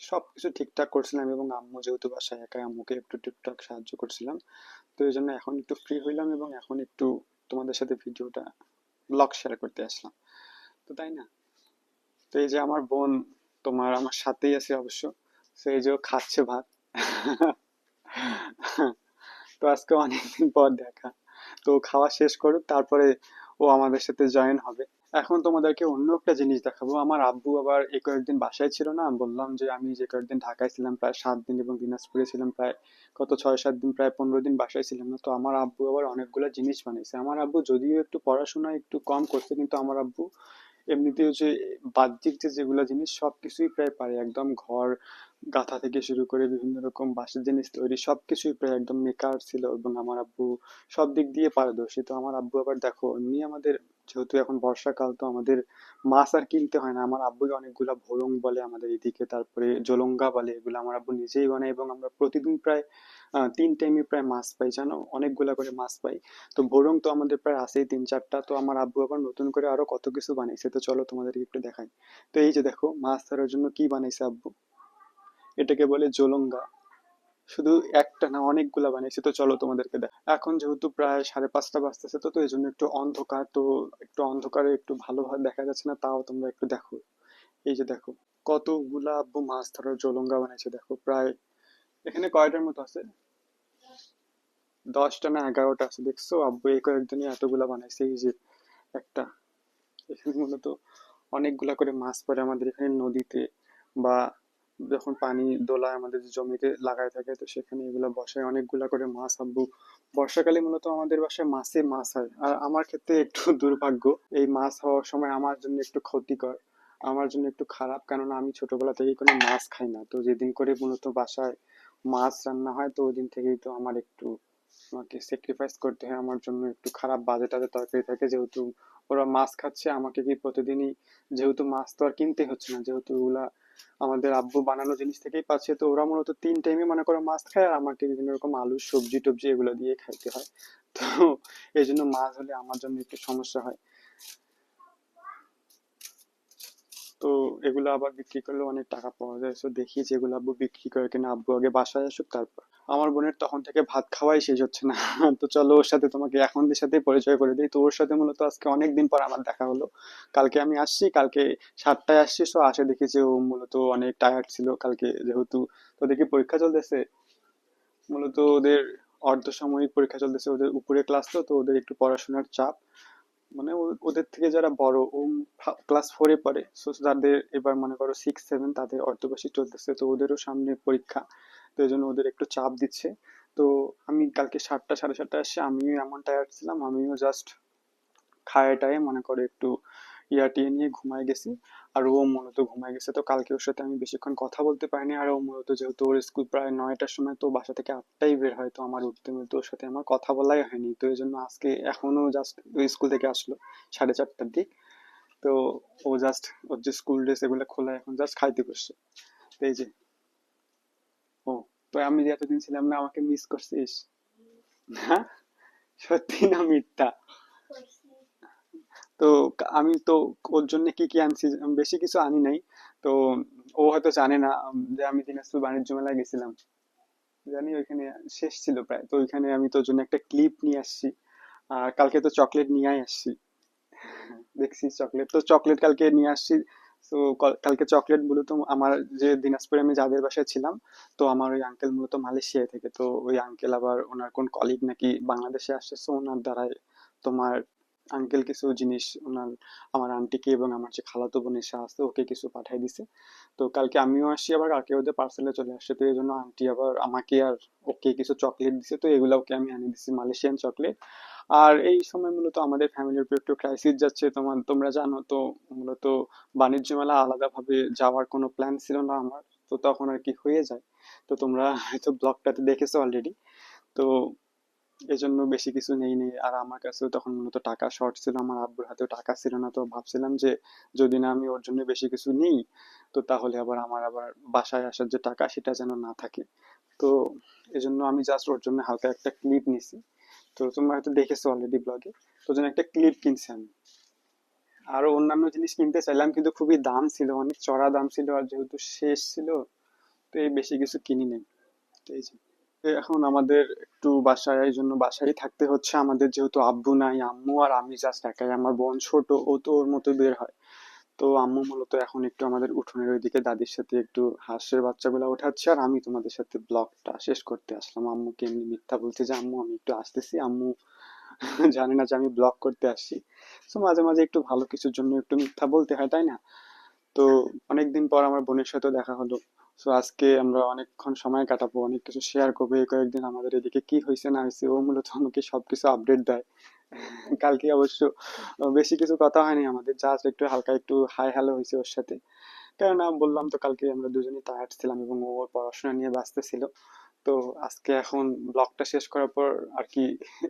সবকিছু ঠিকঠাক করছিলাম, এবং আম্মু যেহেতু বাসায় একাই, আম্মুকে একটু টুকটাক সাহায্য করছিলাম। তো এই জন্য এখন একটু ফ্রি হইলাম এবং এখন একটু তোমাদের সাথে ভিডিওটা ব্লগ শেয়ার করতে আসলাম, তো তাই না? তো এই যে আমার বোন তোমার আমার সাথেই আছে অবশ্য, তো এই যে ও খাচ্ছে ভাত। তো আজকে অনেকদিন পর দেখা, তো খাওয়া শেষ করুক, তারপরে ও আমাদের সাথে জয়েন হবে। এখন তোমাদেরকে অন্য একটা জিনিস দেখাবো। আমার আব্বু আবার এই কয়েকদিন বাসায় ছিল না, বললাম যে আমি যে কয়েকদিন ঢাকায় ছিলাম প্রায় 7 দিন এবং দিনাজপুরে ছিলাম প্রায় কত 6-7 দিন, প্রায় 15 দিন বাসায় ছিলাম না। তো আমার আব্বু আবার অনেকগুলো জিনিস বানাইছে। আমার আব্বু যদিও একটু পড়াশোনা একটু কম করছে, কিন্তু আমার আব্বু এমনিতেও যে বাহ্যিক যে যেগুলো জিনিস সবকিছুই প্রায় পারে, একদম ঘর গাঁথা থেকে শুরু করে বিভিন্ন রকম বাঁশের জিনিস তৈরি সবকিছুই প্রায় একদম মেকার ছিল, এবং আমার আব্বু সব দিক দিয়ে পারদর্শী। তো আমার আব্বু আবার দেখো এমনি আমাদের, যেহেতু এখন বর্ষাকাল, তো আমাদের মাছ আর কিনতে হয় না। আমার আব্বুই অনেকগুলা ভোরং বলে আমাদের এদিকে, তারপরে জলঙ্গা বলে, এগুলো আমার আব্বু নিজেই বানায়, এবং আমরা প্রতিদিন প্রায় 3 টাইমে প্রায় মাছ পাই, জানো, অনেকগুলা করে মাছ পাই। তো ভোরং তো আমাদের প্রায় আছেই 3-4টা। তো আমার আব্বু আবার নতুন করে আরো কত কিছু বানাইছে, তো চলো তোমাদেরকে একটু দেখাই। তো এই যে দেখো মাছ ধরার জন্য কি বানাইছে আব্বু, এটাকে বলে জলঙ্গা। শুধু একটা না, অনেকগুলা বানিয়েছে। তো চলো তোমাদেরকে দেখ। এখন যেহেতু প্রায় 5:30 বাজতেছে, তো তো এই জন্য একটু অন্ধকার, তো একটু অন্ধকারে একটু ভালোভাবে দেখা যাচ্ছে না, তাও তোমরা একটু দেখো। এই যে দেখো কতগুলা আব্বু মাছ ধরার জলঙ্গা বানাইছে, দেখো প্রায় এখানে কয়টার মতো আছে, 10টা না 11টা আছে, দেখছো? আব্বু এই কয়েকদিনই এতগুলা বানাইছে। এই যে একটা, এখানে মূলত অনেকগুলা করে মাছ পড়ে আমাদের এখানে নদীতে, বা যখন পানি দোলায় আমাদের যে জমিতে লাগায় থাকে, তো সেখানে এগুলো বসায় অনেকগুলা করে মাছ আব্বু। বর্ষাকালে মূলত আমাদের বাসায় মাছে মাছ হয়, আর আমার ক্ষেত্রে একটু দুর্ভাগ্য, এই মাছ হওয়ার সময় আমার জন্য একটু ক্ষতিকর, আমার জন্য একটু খারাপ, কেননা আমি ছোটবেলা থেকেই কোনো মাছ খাই না। তো যেদিন করে মূলত বাসায় মাছ রান্না হয়, তো ওই দিন থেকেই তো আমার একটু, আমাকে স্যাক্রিফাইস করতে হয়, আমার জন্য একটু খারাপ বাজে টাজে তরকারি থাকে, যেহেতু ওরা মাছ খাচ্ছে, আমাকে কি প্রতিদিনই, যেহেতু মাছ তো আর কিনতে হচ্ছে না, যেহেতু ওগুলা আমাদের আব্বু বানানো জিনিস থেকেই পাচ্ছে, তো ওরা মূলত 3 টাইমে মনে করো মাছ খায়, আর আমাকে বিভিন্ন রকম আলু সবজি টবজি এগুলো দিয়ে খাইতে হয়। তো এই জন্য মাছ হলে আমার জন্য একটু সমস্যা হয়। তো এগুলো আবার বিক্রি করলে অনেক টাকা পাওয়া যায়, তো দেখি যে এগুলো আব্বু বিক্রি করে কিনা। আব্বু আগে বাসায় আসুক তারপর। আমার বোনের তখন থেকে ভাত খাওয়াই শেষ হচ্ছে না। তো চলো ওর সাথে তোমাকে এখন এর সাথে পরিচয় করে দিই। তো ওর সাথে মূলত আজকে অনেকদিন পর আমার দেখা হলো। কালকে আমি আসছি, কালকে 7টায় আসছি, তো আসে দেখি যে ও মূলত অনেক টায়ার্ড ছিল কালকে, যেহেতু তো দেখি পরীক্ষা চলতেছে, মূলত ওদের অর্ধসাময়িক পরীক্ষা চলতেছে, ওদের উপরে ক্লাস, তো তো ওদের একটু পড়াশোনার চাপ, মানে ওদের থেকে যারা বড়, ও ক্লাস 4-এ পড়ে, সো যাদের এবার মনে করো 6-7, তাদের অর্ধবার্ষিক চলতেছে, তো ওদেরও সামনে পরীক্ষা, তো এই জন্য ওদের একটু চাপ দিচ্ছে। তো আমি কালকে 7টা 7:30টায় আসছি, আমিও এমন টায়ার্ড ছিলাম, আমিও জাস্ট খায় টায়ে মনে করে একটু টিয়ে নিয়ে ঘুমায় গেছি, আর ও মূলত ঘুমায় গেছে। তো কালকে ওর সাথে আমি বেশিক্ষণ কথা বলতে পারিনি, আর ও মূলত যেহেতু ওর স্কুল প্রায় 9টার সময়, তো বাসা থেকে 8টায় বের হয়, তো আমার উঠতে মূলত ওর সাথে আমার কথা বলাই হয়নি। তো এই জন্য আজকে এখনো জাস্ট ওই স্কুল থেকে আসলো 4:30টার দিক। তো ও জাস্ট ওর যে স্কুল ড্রেস এগুলো খোলা এখন জাস্ট খাইতে বসছে। তো এই যে ও, তো আমি যে এতদিন ছিলাম না, আমাকে মিস করছিস? হ্যাঁ, সত্যি না মিথ্যা? তো আমি তো ওর জন্য কি কি আনছি, বেশি কিছু আনি নাই। তো ও হয়তো জানে না যে আমি দিনাজপুর বাণিজ্য মেলায় গেছিলাম, জানি ওইখানে শেষ ছিল প্রায়, তো ওইখানে আমি তোর জন্য একটা ক্লিপ নিয়ে আসছি, আর কালকে তো চকলেট নিয়েই আসছি। দেখছি চকলেট, তো চকলেট কালকে নিয়ে আসছি। তো কালকে চকলেট মূলত আমার, যে দিনাজপুরে আমি যাদের বাসায় ছিলাম, তো আমার ওই আঙ্কেল মূলত মালয়েশিয়ায় থেকে, তো ওই আঙ্কেল আবার ওনার কোন কলিগ নাকি বাংলাদেশে আসছে, তো ওনার দ্বারাই তোমার আঙ্কেল কিছু জিনিস ওনার, আমার আন্টিকে এবং আমার যে খালাতো বোন এসে আছে ওকে কিছু পাঠাই দিছে। তো কালকে আমিও আসছি, আবার কালকে ওদের পার্সেলে চলে আসছে, তো এই জন্য আন্টি আবার আমাকে আর ওকে কিছু চকলেট দিছে, তো এগুলা ওকে আমি আনি দিছি, মালয়েশিয়ান চকলেট। আর এই সময় মূলত আমাদের ফ্যামিলির উপর একটু ক্রাইসিস যাচ্ছে, তোমরা জানো তো। মূলত বাণিজ্য মেলা আলাদাভাবে যাওয়ার কোনো প্ল্যান ছিল না আমার, তো তখন আর কি হয়ে যায়। তো তোমরা হয়তো ব্লগটাতে দেখেছো অলরেডি। তো এজন্য বেশি কিছু নেই। আর আমার কাছেও তখন মূলত টাকা শর্ট ছিল, আমার আব্বুর হাতেও টাকা ছিল না, তো ভাবছিলাম যে যদি না আমি ওর জন্য বেশি কিছু নিই, তো তাহলে আবার বাসায় আসার যে টাকা সেটা যেন না থাকে। তো এজন্য আমি জাস্ট ওর জন্য হালকা একটা ক্লিপ নিছি। তো তোমরা হয়তো দেখেছো অলরেডি ব্লগে। তো জন্য একটা ক্লিপ কিনছি আমি। আরো অন্যান্য জিনিস কিনতে চাইলাম, কিন্তু খুবই দাম ছিল, অনেক চড়া দাম ছিল, আর যেহেতু শেষ ছিল, তো এই বেশি কিছু কিনি নাই। তো এই যে, তো এখন আমাদের একটু বাসায়, এই জন্য বাসায় থাকতে হচ্ছে আমাদের, যেহেতু আব্বু নাই, আম্মু আর আমি জাস্ট একাই, আমার বোন ছোট, ও তো ওর মতো বের হয়। তো আম্মু মূলত এখন একটু আমাদের উঠোনের ওইদিকে দাদির সাথে একটু হাঁসের বাচ্চাগুলো ওঠাচ্ছে, আর আমি তোমাদের সাথে ব্লগটা শেষ করতে আসলাম। আম্মুকে এমনি মিথ্যা বলছে যে আম্মু আমি একটু আসতেছি, আম্মু জানে না যে আমি ব্লগ করতে আসছি। তো মাঝে মাঝে একটু ভালো কিছুর জন্য একটু মিথ্যা বলতে হয়, তাই না? তো অনেকদিন পর আমার বোনের সাথে দেখা হলো। তো আজকে আমরা অনেকক্ষণ সময় কাটাবো, অনেক কিছু শেয়ার করবো, এই কয়েকদিন আমাদের এদিকে কি হয়েছে না হয়েছে, ও মূলত আমাকে সবকিছু আপডেট দেয়। কালকে অবশ্য বেশি কিছু কথা হয়নি আমাদের, জাস্ট একটু হালকা একটু হাই হ্যালো হয়েছে ওর সাথে। কেননা বললাম তো কালকে আমরা দুজনেই টায়ার্ড ছিলাম এবং ও ওর পড়াশোনা নিয়ে ব্যস্ত ছিল। তো আজকে এখন ব্লগটা শেষ করার পর আর কি,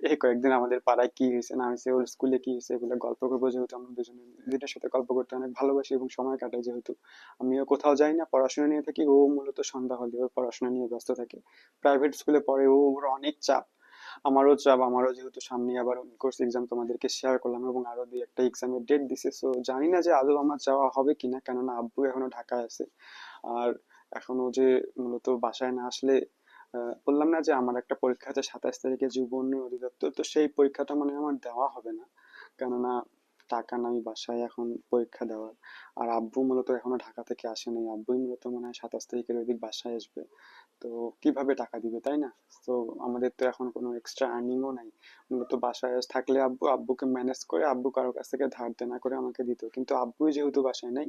এই কয়েকদিন আমাদের পাড়ায় কি হয়েছে না হয়েছে, ওর স্কুলে কি হয়েছে, এগুলো গল্প করবো, যেহেতু আমরা দুজনে দুজনের সাথে গল্প করতে অনেক ভালোবাসি এবং সময় কাটাই, যেহেতু আমিও কোথাও যাই না, পড়াশোনা নিয়ে থাকি, ও মূলত সন্ধ্যা হলে ওর পড়াশোনা নিয়ে ব্যস্ত থাকে। প্রাইভেট স্কুলে পড়ে ও, ওর অনেক চাপ। আমারও চাপ, আমারও যেহেতু সামনে আবার কোর্স এক্সাম তোমাদেরকে শেয়ার করলাম, এবং আরো দুই একটা এক্সামের ডেট দিছে, সো জানি না যে আদৌ আমার যাওয়া হবে কিনা, কেননা আব্বু এখনো ঢাকায় আছে। আর এখনো যে মূলত বাসায় না আসলে, বললাম না যে আমার একটা পরীক্ষা আছে 27 তারিখে, যুব উন্নয়ন অধিদপ্তর, তো সেই পরীক্ষাটা মানে আমার দেওয়া হবে না, কেননা টাকা নাই বাসায় এখন পরীক্ষা দেওয়ার। আর আব্বু মূলত এখনো ঢাকা থেকে আসে নাই, আব্বুই মূলত মনে হয় 27 তারিখের ওইদিক বাসায় আসবে। তো কিভাবে টাকা দিবে, তাই না? তো আমাদের তো এখন কোনো এক্সট্রা আর্নিংও নাই। মূলত বাসায় থাকলে আব্বুকে ম্যানেজ করে আব্বু কারো কাছ থেকে ধার দেনা করে আমাকে দিত, কিন্তু আব্বুই যেহেতু বাসায় নাই,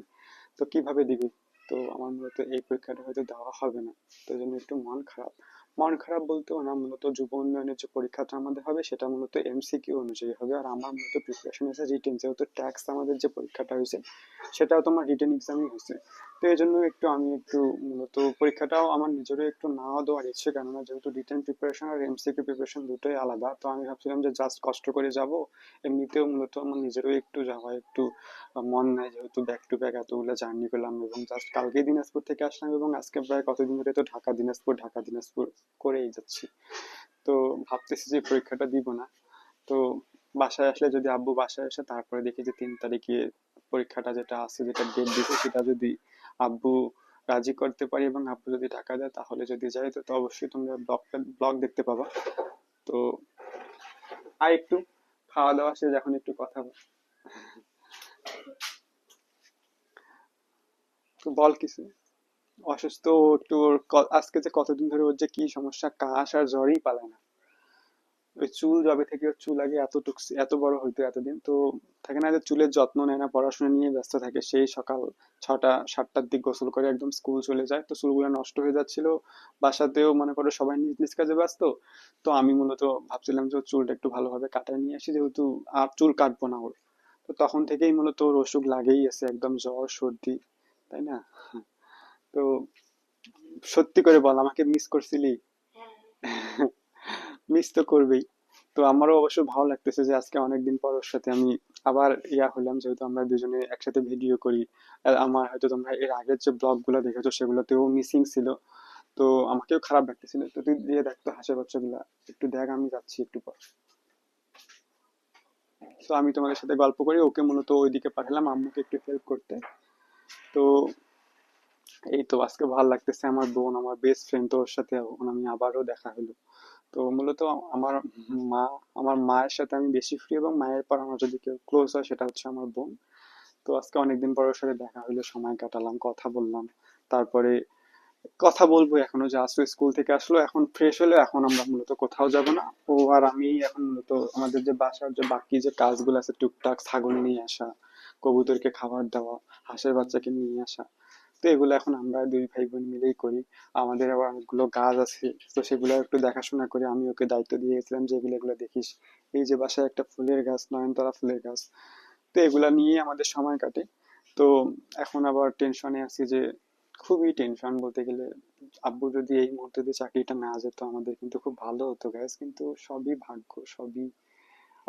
তো কিভাবে দিবে? তো আমার মূলত এই পরীক্ষাটা হয়তো দেওয়া হবে না। তো এই জন্য একটু মন খারাপ। মন খারাপ বলতেও না, মূলত যুব উন্নয়নের যে পরীক্ষাটা আমাদের হবে সেটা মূলত এমসিকিউ অনুযায়ী হবে, আর আমার মূলত প্রিপারেশন আছে রিটেন, যেহেতু ট্যাক্স আমাদের যে পরীক্ষাটা হয়েছে সেটাও তোমার রিটেন এক্সামই হয়েছে। তো এই জন্য আমি একটু মূলত পরীক্ষাটাও আমার নিজেরও একটু নাও দেওয়ার ইচ্ছে, কেননা যেহেতু রিটেন প্রিপারেশন আর এমসিকিউ প্রিপারেশন দুটোই আলাদা, তো আমি ভাবছিলাম যে জাস্ট কষ্ট করে যাব। এমনিতেও মূলত আমার নিজেরও একটু যাওয়া একটু মন নাই, যেহেতু ব্যাক টু ব্যাক এতগুলো জার্নি করলাম, এবং জাস্ট কালকেই দিনাজপুর থেকে আসলাম, এবং আজকে প্রায় কতদিন ধরে তো ঢাকা দিনাজপুর করেই যাচ্ছি। তো ভাবতেছি যে পরীক্ষাটা দিব না। তো বাসায় আসলে, যদি আব্বু বাসায় আসে, তারপরে দেখি যে 3 তারিখে পরীক্ষাটা যেটা আছে, যেটা ডেট দিতে, সেটা যদি আব্বু রাজি করতে পারি এবং আব্বু যদি টাকা দেয়, তাহলে যদি যাই, তো অবশ্যই তোমরা ব্লগ দেখতে পাবা। তো আর একটু খাওয়া দাওয়া শেষ, এখন একটু কথা তো বল কিছু। অসুস্থ ও একটু, আজকে যে কতদিন ধরে ওর যে কি সমস্যা, কাশ আর জ্বরই পালায় না। ওই চুল জবে থেকে ওর চুল আগে এতটুকু এত বড় হইতো এতদিন, তো থাকে না যে চুলের যত্ন নেয় না, পড়াশোনা নিয়ে ব্যস্ত থাকে, সেই সকাল 6টা 7টার দিক গোসল করে একদম স্কুল চলে যায়, তো চুলগুলো নষ্ট হয়ে যাচ্ছিল। বাসাতেও মনে করো সবাই নিজ নিজ কাজে ব্যস্ত। তো আমি মূলত ভাবছিলাম যে ওর চুলটা একটু ভালোভাবে কাটায় নিয়ে আসি, যেহেতু আর চুল কাটবো না ওর। তো তখন থেকেই মূলত ওর অসুখ লাগেই আছে, একদম জ্বর সর্দি, তাই না? তো সত্যি করে বল, আমাকে মিস করছিলি? মিস তো করবেই। তো আমারও অবশ্য ভালো লাগতেছে যে আজকে অনেকদিন পর ওর সাথে আমি আবার হলাম, যেহেতু আমরা দুজনে একসাথে ভিডিও করি। আর আমার হয়তো তোমরা এর আগের যে ব্লগ গুলো দেখেছো সেগুলোতেও মিসিং ছিল। তো আমাকেও খারাপ লাগতেছিল, তো তুই দিয়ে দেখ তো হাসির বাচ্চাগুলা, একটু দেখ, আমি যাচ্ছি একটু পর। তো আমি তোমাদের সাথে গল্প করি, ওকে মূলত ওইদিকে পাঠালাম আম্মুকে একটু হেল্প করতে। তো এই তো আজকে ভালো লাগতেছে, আমার বোন আমার বেস্ট ফ্রেন্ড, তো ওর সাথে এখন আমি আবারও দেখা হলো। তো মূলত আমার মা আমার মায়ের সাথে আমি বেশি ফ্রি, এবং মায়ের পর আমার যদি কেউ ক্লোজ হয় সেটা হচ্ছে আমার বোন। তো আজকে অনেকদিন পর ওর সাথে দেখা হইলো, সময় কাটালাম, কথা বললাম। তারপরে কথা বলবো এখনো, যে আসলে স্কুল থেকে আসলো, এখন ফ্রেশ হলে এখন আমরা মূলত কোথাও যাব না। ও আর আমি এখন মূলত আমাদের যে বাসার যে বাকি যে কাজগুলো আছে, টুকটাক ছাগল নিয়ে আসা, কবুতরকে খাবার দেওয়া, হাঁসের বাচ্চাকে নিয়ে আসা, তো এগুলো এখন আমরা দুই ভাই বোন মিলেই করি। আমাদের আবার অনেকগুলো গাছ আছে, তো সেগুলো একটু দেখাশোনা করে আমি ওকে দায়িত্ব দিয়ে গেছিলাম যে এগুলো এগুলো দেখিস। এই যে বাসায় একটা ফুলের গাছ, নয়নতারা ফুলের গাছ, তো এগুলা নিয়ে আমাদের সময় কাটে। তো এখন আবার টেনশনে আছি, যে খুবই টেনশন বলতে গেলে। আব্বু যদি এই মুহূর্তে যে চাকরিটা না যেত আমাদের কিন্তু খুব ভালো হতো গ্যাস, কিন্তু সবই ভাগ্য, সবই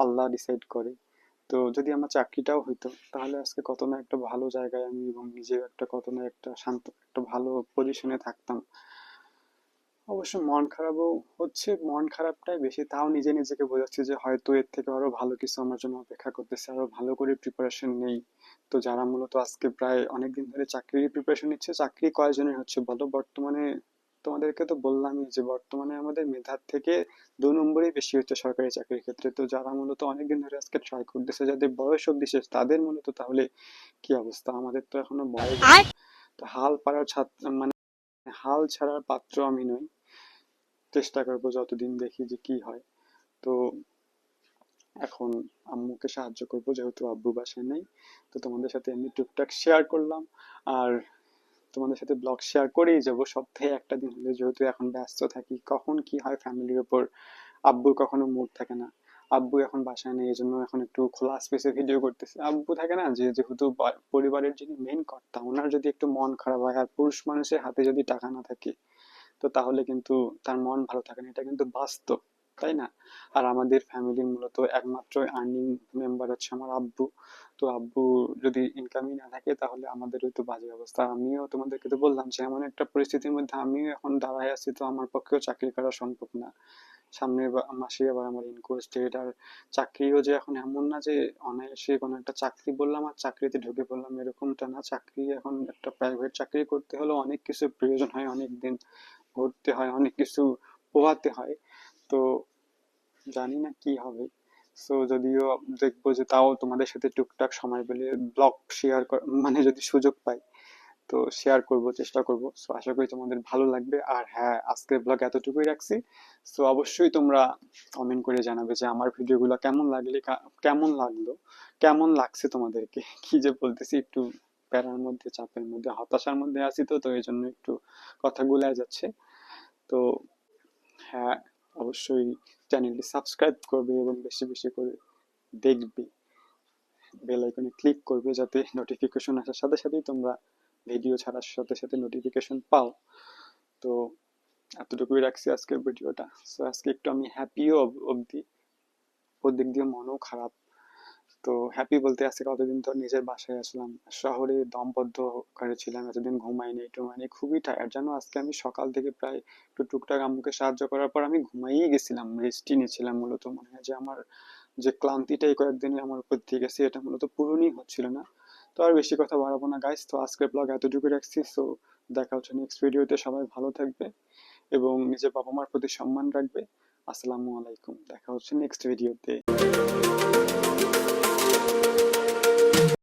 আল্লাহ ডিসাইড করে। তো যদি আমার চাকরিটাও হইতো তাহলে আজকে কত না একটা ভালো জায়গায় আমি, এবং নিজেও একটা কত না একটা শান্ত একটা ভালো পজিশনে থাকতাম। অবশ্য মন খারাপও হচ্ছে, মন খারাপটাই বেশি, তাও নিজে নিজেকে বোঝাচ্ছি যে হয়তো এর থেকে আরো ভালো কিছু আমার জন্য অপেক্ষা করতেছে, আরো ভালো করে প্রিপারেশন নেই। তো যারা মূলত আজকে প্রায় অনেকদিন ধরে চাকরির প্রিপারেশন নিচ্ছে, চাকরি কয়জনের হচ্ছে বলো বর্তমানে? তোমাদেরকে তো বললামই যে বর্তমানে আমাদের মেধার থেকে 2 নম্বরই বেশি হচ্ছে সরকারি চাকরির ক্ষেত্রে। তো যারা মূলত অনেকদিন ধরে আজকে ট্রাই করতেছে, যাদের বয়স অব্দি শেষ, তাদের মূলত তাহলে কি অবস্থা? আমাদের তো এখনো বয়স হয়। তো হাল পাড়ার ছাত্র মানে হাল ছাড়ার পাত্র আমি নই। চেষ্টা করবো যতদিন দেখি যে কি হয়। তো এখন আম্মুকে সাহায্য করবো, যেহেতু আব্বু বাসায় নেই। তো তোমাদের সাথে এমনি টুকটাক শেয়ার করলাম। আর তোমাদের সাথে ব্লগ শেয়ার করেই যাবো সপ্তাহে একটা দিন হলে, যেহেতু এখন ব্যস্ত থাকি, কখন কি হয় ফ্যামিলির উপর আব্বুর কখনো মুড থাকে না। আব্বু এখন বাসায় নেই, এই জন্য এখন একটু খোলা স্পেসে ভিডিও করতেছে। আব্বু থাকে না, যে যেহেতু পরিবারের যিনি মেইন কর্তা, ওনার যদি একটু মন খারাপ হয়, আর পুরুষ মানুষের হাতে যদি টাকা না থাকে, তো তাহলে কিন্তু তার মন ভালো থাকে না, এটা কিন্তু বাস্তব, তাই না? আর আমাদের ফ্যামিলির মূলত একমাত্র আর্নিং মেম্বার হচ্ছে আমার আব্বু। তো আব্বু যদি ইনকামই না থাকে তাহলে আমাদেরও তো বাজে অবস্থা। আমিও তোমাদেরকে তো বললাম যে এমন একটা পরিস্থিতির মধ্যে আমিও এখন দাঁড়ায় আছি, তো আমার পক্ষেও চাকরি করা সম্ভব না। সামনের মাসে আবার আমার ইনকোর্স ডেট। আর চাকরিও যে এখন এমন না যে অনায়াসে কোনো একটা চাকরি বললাম আর চাকরিতে ঢুকে পড়লাম, এরকমটা না। চাকরি এখন একটা প্রাইভেট চাকরি করতে হলে অনেক কিছু প্রয়োজন হয়, অনেক দিন ঘুরতে হয়, অনেক কিছু পোহাতে হয়। তো জানি না কি হবে। সো যদিও দেখবো যে তাও তোমাদের সাথে টুকটাক সময় পেলে ব্লগ শেয়ার মানে যদি সুযোগ পাই তো শেয়ার করব, চেষ্টা করব। সো আশা করি তোমাদের ভালো লাগবে। আর হ্যাঁ, আজকের ব্লগ এতটুকুই রাখছি। সো অবশ্যই তোমরা কমেন্ট করে জানাবে যে আমার ভিডিওগুলো কেমন লাগলে, কেমন লাগলো, কেমন লাগছে তোমাদেরকে। কি যে বলতেছি, একটু প্যারার মধ্যে, চাপের মধ্যে, হতাশার মধ্যে আছি, তো তো এই জন্য একটু কথা গুলাই যাচ্ছে। তো হ্যাঁ, অবশ্যই চ্যানেলটি সাবস্ক্রাইব করবে এবং বেশি বেশি করে দেখবে, বেল আইকনে ক্লিক করবে, যাতে নোটিফিকেশন আসার সাথে সাথেই তোমরা ভিডিও ছাড়ার সাথে সাথে নোটিফিকেশন পাও। তো এতটুকুই রাখছি আজকের ভিডিওটা। সো আজকে একটু আমি হ্যাপিও অবধি, ওদিক দিয়ে মনও খারাপ। তো হ্যাপি বলতে আজকে কতদিন ধর নিজের বাসায় আসলাম, শহরে দমবদ্ধ করে ছিলাম, এতদিন ঘুমাইনি টুমাইনি, খুবই টায়ার্ড জানো। আজকে আমি সকাল থেকে প্রায় একটু টুকটাক আম্মুকে সাহায্য করার পর আমি ঘুমাইয়ে গেছিলাম, রেস্টই নিয়েছিলাম মূলত। মনে হয় যে আমার যে ক্লান্তিটা এই কয়েকদিনে আমার উপর দিয়ে গেছে, এটা মূলত পূরণই হচ্ছিল না। তো আর বেশি কথা বাড়াবো না গাইস, তো আজকের ব্লগ এতটুকু রাখছি। সো দেখা হচ্ছে নেক্সট ভিডিওতে, সবাই ভালো থাকবে এবং নিজের বাবা মার প্রতি সম্মান রাখবে। আসসালামু আলাইকুম, দেখা হচ্ছে নেক্সট ভিডিওতে।